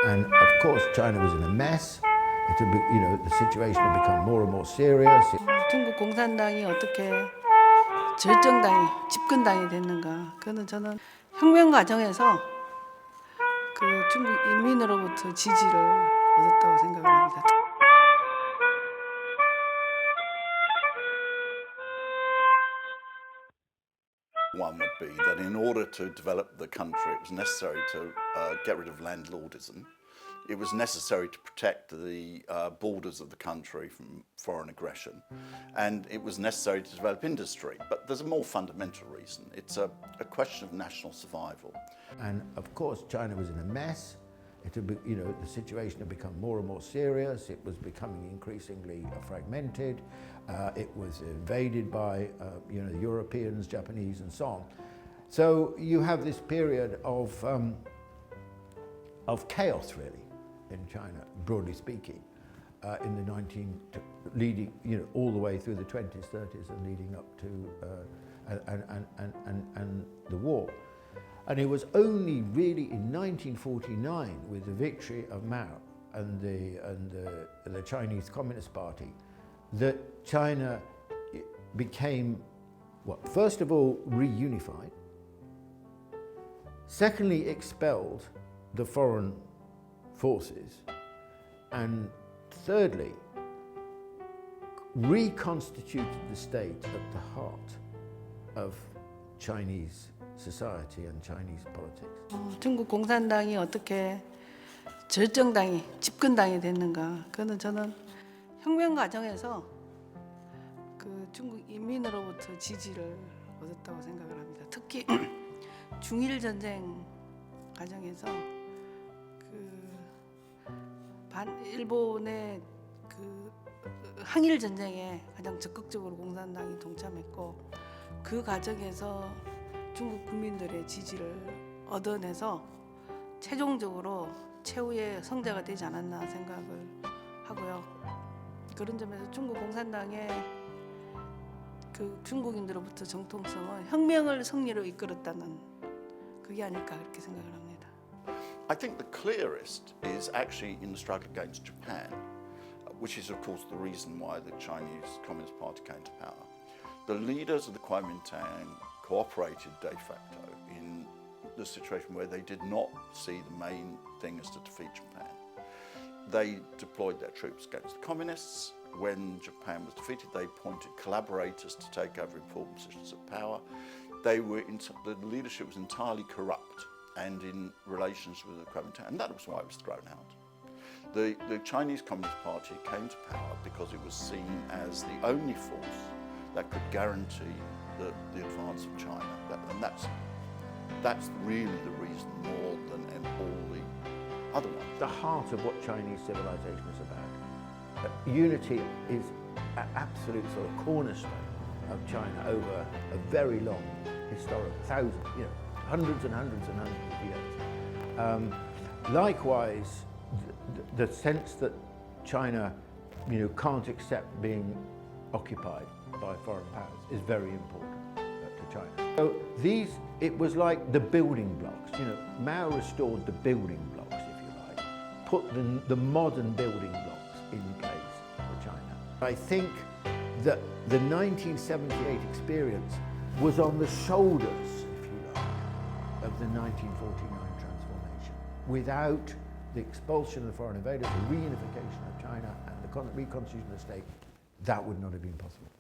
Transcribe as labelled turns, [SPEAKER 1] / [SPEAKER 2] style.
[SPEAKER 1] And of course, China was in a mess. The situation had become more and more serious.
[SPEAKER 2] 중국 공산당이 어떻게 절정당이, 집권당이 됐는가? 그거는 저는 혁명 과정에서 그 중국 인민으로부터 지지를 얻었다고 생각을 합니다.
[SPEAKER 3] One would be that in order to develop the country, it was necessary to get rid of landlordism. It was necessary to protect the borders of the country from foreign aggression. And it was necessary to develop industry. But there's a more fundamental reason. It's a question of national survival.
[SPEAKER 1] And of course, China was in a mess. The situation had become more and more serious. It was becoming increasingly fragmented. It was invaded by the Europeans, Japanese, and so on. So you have this period of chaos, really, in China, broadly speaking, in the leading, all the way through the 20s, 30s, and leading up to and the war. And it was only really in 1949, with the victory of Mao and the Chinese Communist Party, that China became, first of all, reunified. Secondly, expelled the foreign forces, and thirdly, reconstituted the state at the heart of Chinese society and Chinese politics.
[SPEAKER 2] 중국 공산당이 어떻게 절정당이, 집권당이 됐는가? 그거는 저는 혁명 과정에서 그 중국 인민으로부터 지지를 얻었다고 생각을 합니다. 특히 중일 전쟁 과정에서 일본의 그 항일 전쟁에 가장 적극적으로 공산당이 동참했고, 그 과정에서 중국 국민들의 지지를 얻어내서 최종적으로 최후의 성자가 되지 않았나 생각을 하고요. 그런 점에서 중국 공산당의 그 중국인들로부터 정통성은 혁명을 승리로 이끌었다는 그게 아닐까 그렇게 생각을 합니다.
[SPEAKER 3] I think the clearest is actually in the struggle against Japan, which is of course the reason why the Chinese Communist Party came to power. The leaders of the Kuomintang cooperated de facto in the situation where they did not see the main thing as to defeat Japan. They deployed their troops against the communists. When Japan was defeated, they appointed collaborators to take over important positions of power. The leadership was entirely corrupt and in relations with the Kuomintang, and that was why it was thrown out. The Chinese Communist Party came to power because it was seen as the only force that could guarantee the advance of China, and that's really the reason more than all the other ones.
[SPEAKER 1] The heart of what Chinese civilization is about. Unity is an absolute sort of cornerstone of China over a very long historical, hundreds and hundreds and hundreds of years. Likewise, the sense that China, can't accept being occupied by foreign powers is very important to China. So it was like the building blocks. Mao restored the building blocks, if you like, put the modern building blocks in place for China. I think that the 1978 experience was on the shoulders, if you like, of the 1949 transformation. Without the expulsion of the foreign invaders, the reunification of China and the reconstitution of the state, that would not have been possible.